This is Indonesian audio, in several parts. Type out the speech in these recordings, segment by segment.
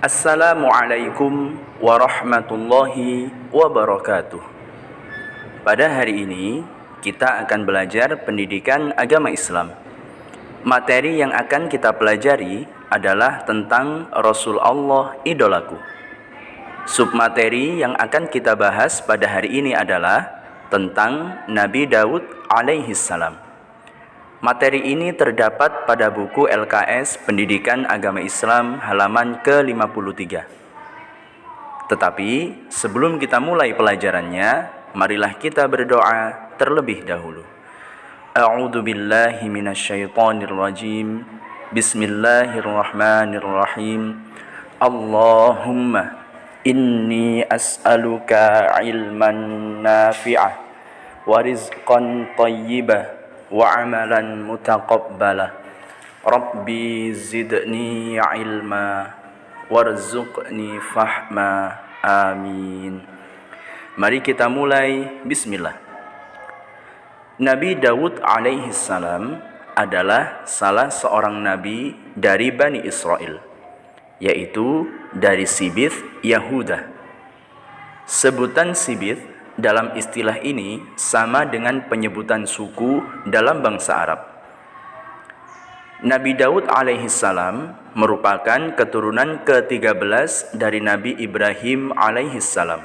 Assalamualaikum warahmatullahi wabarakatuh. Pada hari ini kita akan belajar pendidikan agama Islam. Materi yang akan kita pelajari adalah tentang Rasul Allah idolaku. Submateri yang akan kita bahas pada hari ini adalah tentang Nabi Daud alaihi salam. Materi ini terdapat pada buku LKS Pendidikan Agama Islam halaman ke-53. Tetapi sebelum kita mulai pelajarannya, marilah kita berdoa terlebih dahulu. A'udzu billahi minasyaitonir rajim. Bismillahirrahmanirrahim. Allahumma inni as'aluka ilman nafi'ah wa rizqan thayyibah wa amalan mutaqabbala. Rabbi zidni ilma warzuqni fahma. Amin. Mari kita mulai. Bismillah. Nabi Daud alaihi salam adalah salah seorang nabi dari Bani Israel, yaitu dari Sibith Yahuda. Sebutan Sibith dalam istilah ini sama dengan penyebutan suku dalam bangsa Arab. Nabi Daud alaihi salam merupakan keturunan ke-13 dari Nabi Ibrahim alaihi salam,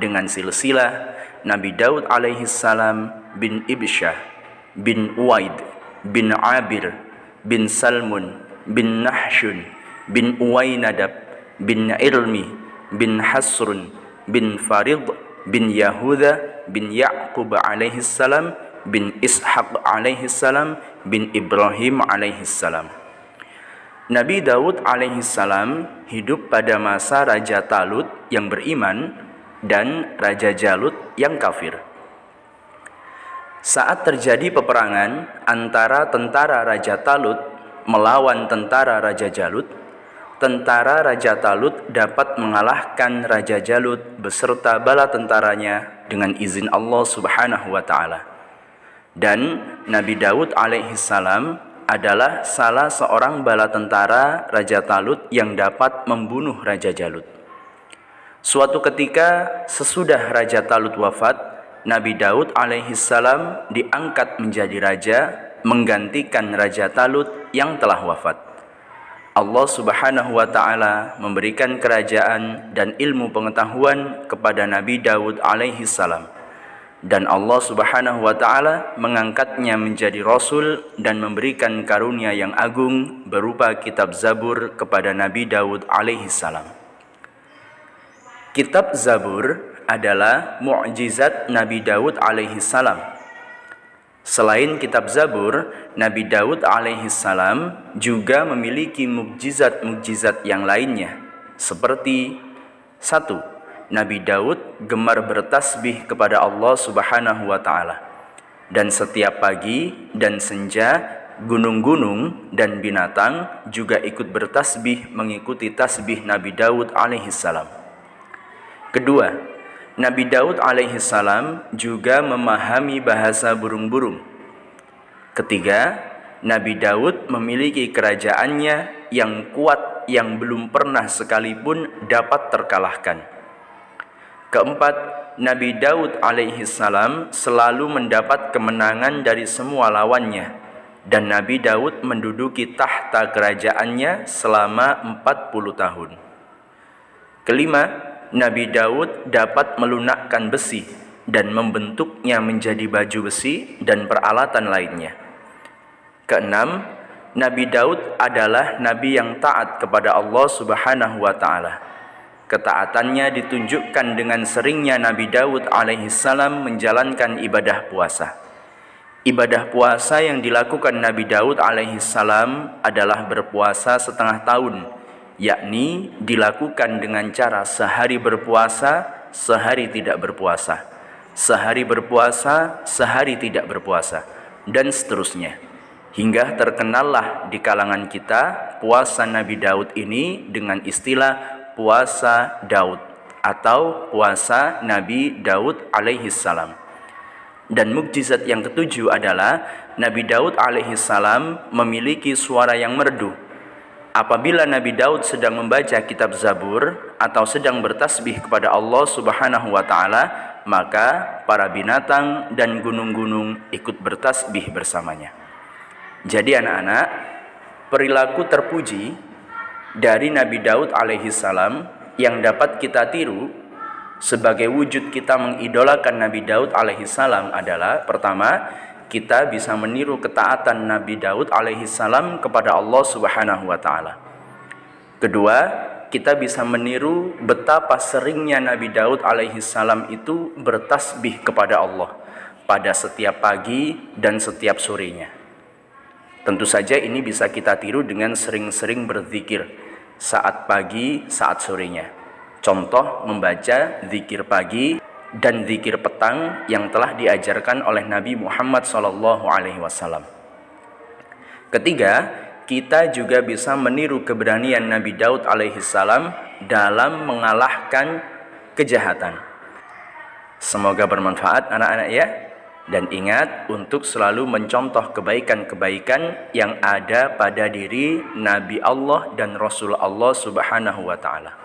dengan silsilah Nabi Daud alaihi salam bin Ibsyah, bin Uwaid, bin Abir, bin Salmun, bin Nahshun, bin Uwainadab, bin Ilmi, bin Hasrun, bin Farid, bin Yahuda, bin Ya'qub alaihi salam, bin Ishaq alaihi salam, bin Ibrahim alaihi salam. Nabi Daud alaihi salam hidup pada masa Raja Talut yang beriman dan Raja Jalut yang kafir. Saat terjadi peperangan antara tentara Raja Talut melawan tentara Raja Jalut, tentara Raja Talut dapat mengalahkan Raja Jalut beserta bala tentaranya dengan izin Allah Subhanahu wa taala. Dan Nabi Daud alaihi salam adalah salah seorang bala tentara Raja Talut yang dapat membunuh Raja Jalut. Suatu ketika sesudah Raja Talut wafat, Nabi Daud alaihi salam diangkat menjadi raja menggantikan Raja Talut yang telah wafat. Allah Subhanahu wa taala memberikan kerajaan dan ilmu pengetahuan kepada Nabi Daud alaihi salam, dan Allah Subhanahu wa taala mengangkatnya menjadi rasul dan memberikan karunia yang agung berupa kitab Zabur kepada Nabi Daud alaihi salam. Kitab Zabur adalah mukjizat Nabi Daud alaihi salam. Selain kitab Zabur, Nabi Daud alaihi salam juga memiliki mukjizat-mukjizat yang lainnya, seperti 1. Nabi Daud gemar bertasbih kepada Allah Subhanahu wa taala, dan setiap pagi dan senja gunung-gunung dan binatang juga ikut bertasbih mengikuti tasbih Nabi Daud alaihi salam. Kedua, Nabi Daud alaihi salam juga memahami bahasa burung-burung. Ketiga, Nabi Daud memiliki kerajaannya yang kuat yang belum pernah sekalipun dapat terkalahkan. Keempat, Nabi Daud alaihi salam selalu mendapat kemenangan dari semua lawannya, dan Nabi Daud menduduki tahta kerajaannya selama 40 tahun. Kelima, Nabi Daud dapat melunakkan besi dan membentuknya menjadi baju besi dan peralatan lainnya. Keenam, Nabi Daud adalah nabi yang taat kepada Allah Subhanahu wa taala. Ketaatannya ditunjukkan dengan seringnya Nabi Daud alaihi salam menjalankan ibadah puasa. Ibadah puasa yang dilakukan Nabi Daud alaihi salam adalah berpuasa setengah tahun, yakni dilakukan dengan cara sehari berpuasa, sehari tidak berpuasa, sehari berpuasa, sehari tidak berpuasa, dan seterusnya. Hingga terkenallah di kalangan kita puasa Nabi Daud ini dengan istilah puasa Daud atau puasa Nabi Daud alaihi salam. Dan mukjizat yang ketujuh adalah Nabi Daud alaihi salam memiliki suara yang merdu. Apabila Nabi Daud sedang membaca kitab Zabur atau sedang bertasbih kepada Allah Subhanahu wa taala, maka para binatang dan gunung-gunung ikut bertasbih bersamanya. Jadi anak-anak, perilaku terpuji dari Nabi Daud alaihi salam yang dapat kita tiru sebagai wujud kita mengidolakan Nabi Daud alaihi salam adalah, pertama, kita bisa meniru ketaatan Nabi Daud alaihi salam kepada Allah Subhanahu wa taala. Kedua, kita bisa meniru betapa seringnya Nabi Daud alaihi salam itu bertasbih kepada Allah pada setiap pagi dan setiap sorenya. Tentu saja ini bisa kita tiru dengan sering-sering berzikir saat pagi, saat sorenya. Contoh membaca zikir pagi dan zikir petang yang telah diajarkan oleh Nabi Muhammad SAW. Ketiga, kita juga bisa meniru keberanian Nabi Daud alaihissalam dalam mengalahkan kejahatan. Semoga bermanfaat anak-anak ya. Dan ingat untuk selalu mencontoh kebaikan-kebaikan yang ada pada diri Nabi Allah dan Rasul Allah Subhanahu wa taala.